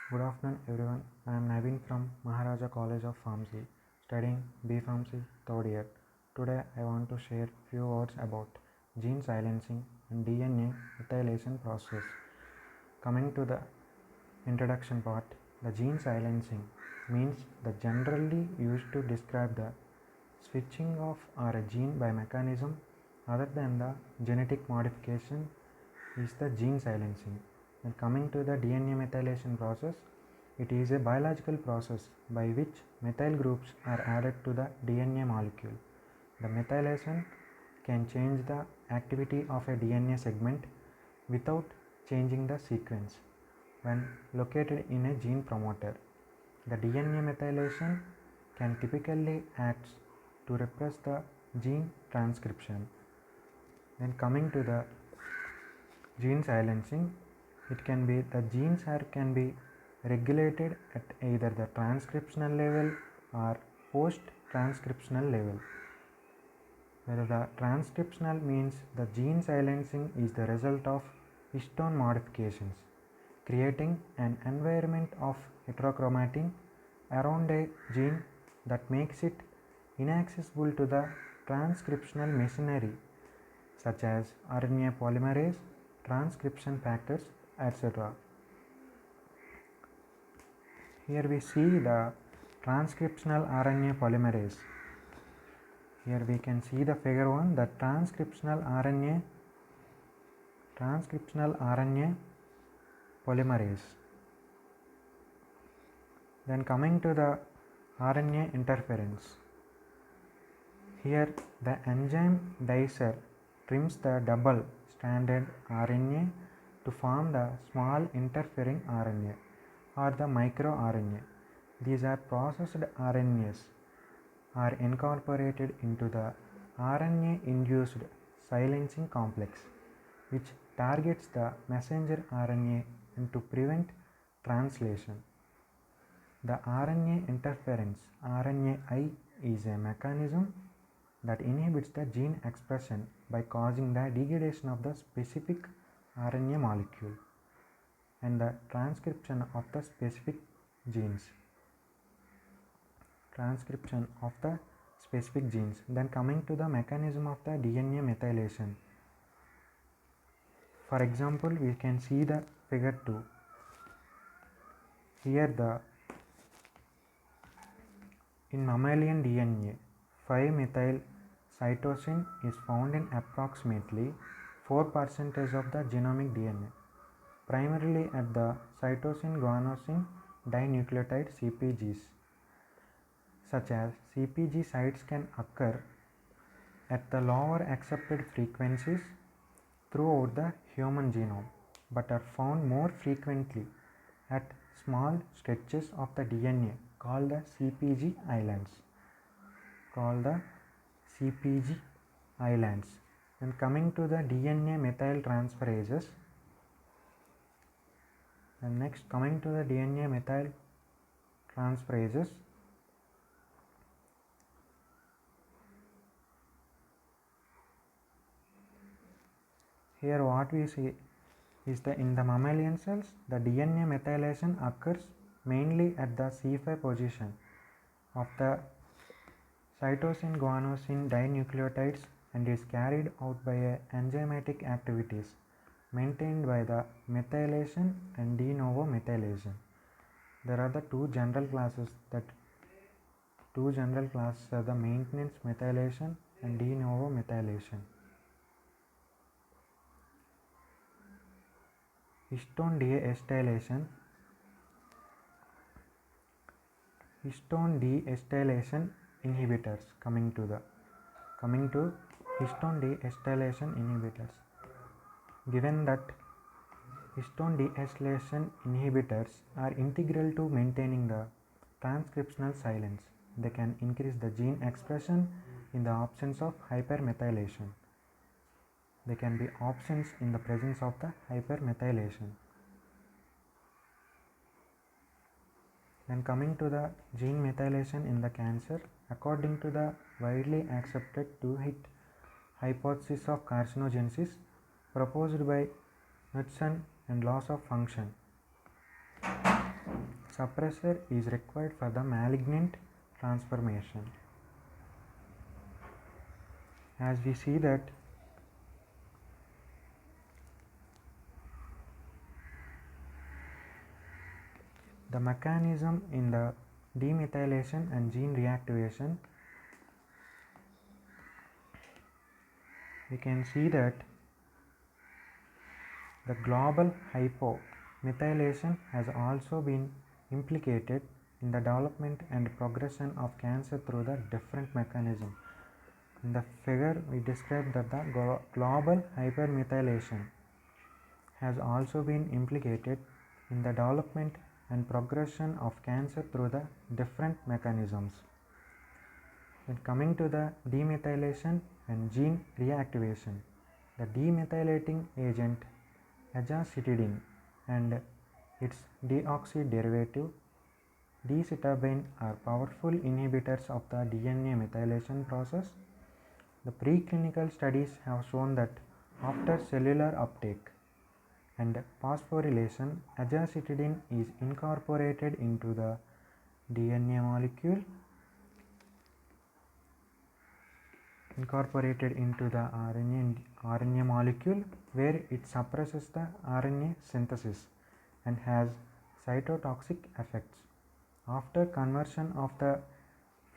Good afternoon everyone. I am Naveen from Maharaja College of Pharmacy, studying B Pharmacy third year. Today I want to share few words about gene silencing and DNA methylation process. Coming to the introduction part, the gene silencing means the generally used to describe the switching off or a gene by mechanism other than the genetic modification is the gene silencing. And coming to the DNA methylation process, it is a biological process by which methyl groups are added to the DNA molecule. The methylation can change the activity of a DNA segment without changing the sequence when located in a gene promoter. The DNA methylation can typically act to repress the gene transcription. Then coming to the gene silencing, it can be the genes can be regulated at either the transcriptional level or post transcriptional level. Whether the transcriptional means the gene silencing is the result of histone modifications, creating an environment of heterochromatin around a gene that makes it inaccessible to the transcriptional machinery such as RNA polymerase, transcription factors, etc. Here we see the transcriptional RNA polymerase. Here we can see the figure 1, the transcriptional RNA polymerase. Then coming to the RNA interference. Here the enzyme dicer trims the double stranded RNA to form the small interfering RNA or the microRNA. These are processed RNAs are incorporated into the RNA-induced silencing complex, which targets the messenger RNA and to prevent translation. The RNA interference RNAi is a mechanism that inhibits the gene expression by causing the degradation of the specific RNA molecule and the transcription of the specific genes. Then coming to the mechanism of the DNA methylation. For example, we can see the figure 2. Here in mammalian DNA, 5-methyl cytosine is found in approximately 4% of the genomic DNA, primarily at the cytosine guanosine dinucleotide CpGs. Such as CpG sites can occur at the lower accepted frequencies throughout the human genome, but are found more frequently at small stretches of the DNA called the CpG islands. And coming to the DNA methyl transferases. And next, coming to the DNA methyl transferases. Here what we see is that in the mammalian cells, the DNA methylation occurs mainly at the C5 position of the cytosine guanosine dinucleotides and is carried out by enzymatic activities maintained by the methylation and de novo methylation. There are the two general classes are the maintenance methylation and de novo methylation. Histone deacetylation inhibitors. Coming to histone deacetylation inhibitors. Given that histone deacetylation inhibitors are integral to maintaining the transcriptional silence, they can increase the gene expression in the absence of hypermethylation. They can be absent in the presence of the hypermethylation. Then coming to the gene methylation in the cancer, according to the widely accepted two-hit hypothesis of carcinogenesis proposed by Knudsen and loss of function, suppressor is required for the malignant transformation. As we see that the mechanism in the demethylation and gene reactivation, we can see that the global hypomethylation has also been implicated in the development and progression of cancer through the different mechanisms. In the figure, we described that the global hypermethylation has also been implicated in the development and progression of cancer through the different mechanisms. Then coming to the demethylation and gene reactivation, the demethylating agent azacitidine and its deoxy derivative decitabine are powerful inhibitors of the DNA methylation process. The preclinical studies have shown that after cellular uptake and phosphorylation, azacitidine is incorporated into the DNA molecule, RNA molecule, where it suppresses the RNA synthesis and has cytotoxic effects. After conversion of the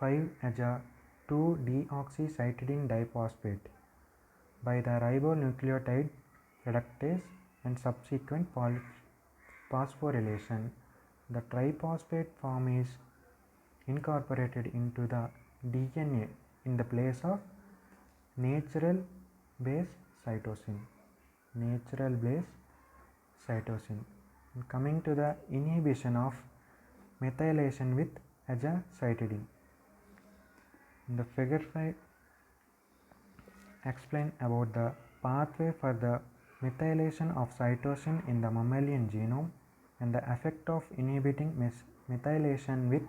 5-aza to deoxycytidine diphosphate by the ribonucleotide reductase and subsequent phosphorylation, the triphosphate form is incorporated into the DNA in the place of natural base cytosine. And coming to the inhibition of methylation with azacitidine. In the figure 5, explain about the pathway for the methylation of cytosine in the mammalian genome and the effect of inhibiting methylation with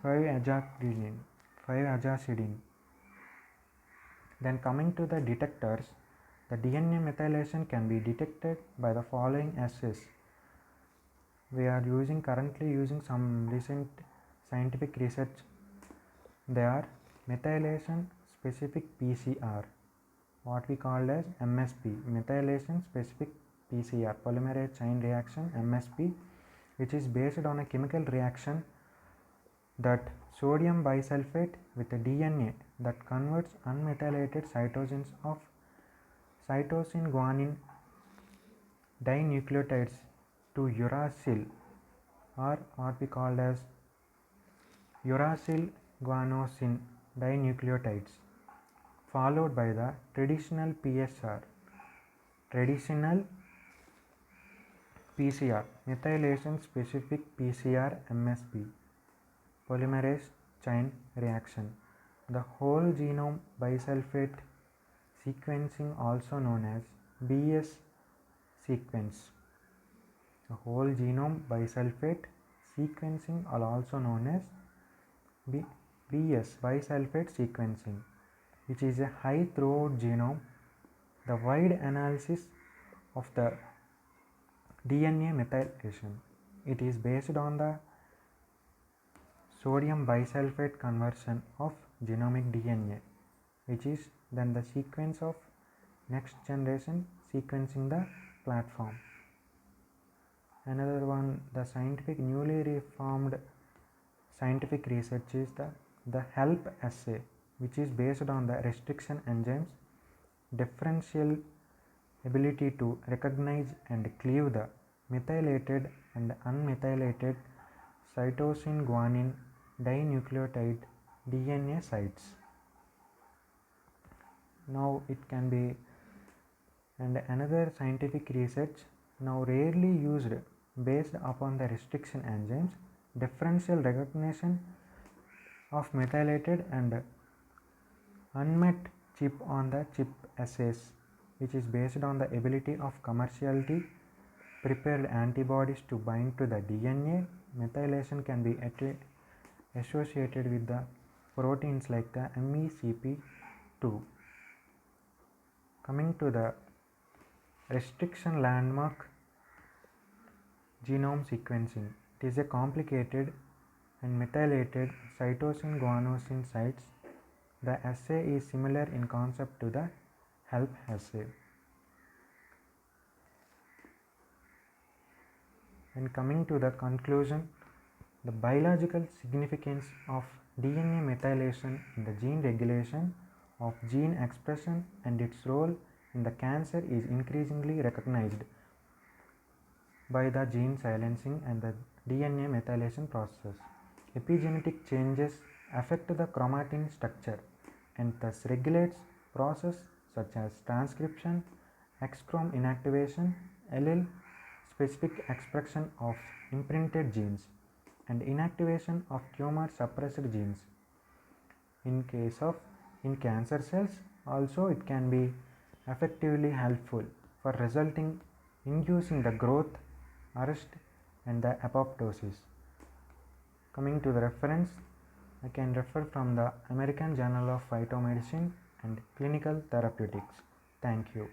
5-azacitidine. Then coming to the detectors, the DNA methylation can be detected by the following assays. We are currently using some recent scientific research. They are methylation specific PCR, what we call as MSP, methylation specific PCR, polymerase chain reaction MSP, which is based on a chemical reaction that sodium bisulfate with a DNA that converts unmethylated cytosines of cytosine guanine dinucleotides to uracil, or what we call as uracil guanosine dinucleotides, followed by the traditional PCR, methylation specific PCR MSP, polymerase chain reaction. The whole genome bisulfate sequencing, also known as BS sequence. The whole genome bisulfate sequencing are also known as BS, bisulfate sequencing, which is a high throughput genome. The wide analysis of the DNA methylation. It is based on the sodium bisulfate conversion of genomic DNA, which is then the sequence of next generation sequencing the platform. Another one, the newly reformed scientific research is the HELP assay, which is based on the restriction enzymes differential ability to recognize and cleave the methylated and unmethylated cytosine guanine dinucleotide DNA sites. Now it can be, and another scientific research now rarely used based upon the restriction enzymes differential recognition of methylated and unmet chip on the chip assays, which is based on the ability of commercially prepared antibodies to bind to the DNA. Methylation can be associated with the proteins like the MECP2. Coming to the restriction landmark genome sequencing. It is a complicated and methylated cytosine guanosine sites. The assay is similar in concept to the HELP assay. And coming to the conclusion, the biological significance of DNA methylation in the gene regulation of gene expression and its role in the cancer is increasingly recognized by the gene silencing and the DNA methylation process. Epigenetic changes affect the chromatin structure and thus regulates process such as transcription, X-chrome inactivation, allele specific expression of imprinted genes, and inactivation of tumor suppressed genes. In cancer cells also it can be effectively helpful for inducing the growth, arrest and the apoptosis. Coming to the reference, I can refer from the American Journal of Phytomedicine and Clinical Therapeutics. Thank you.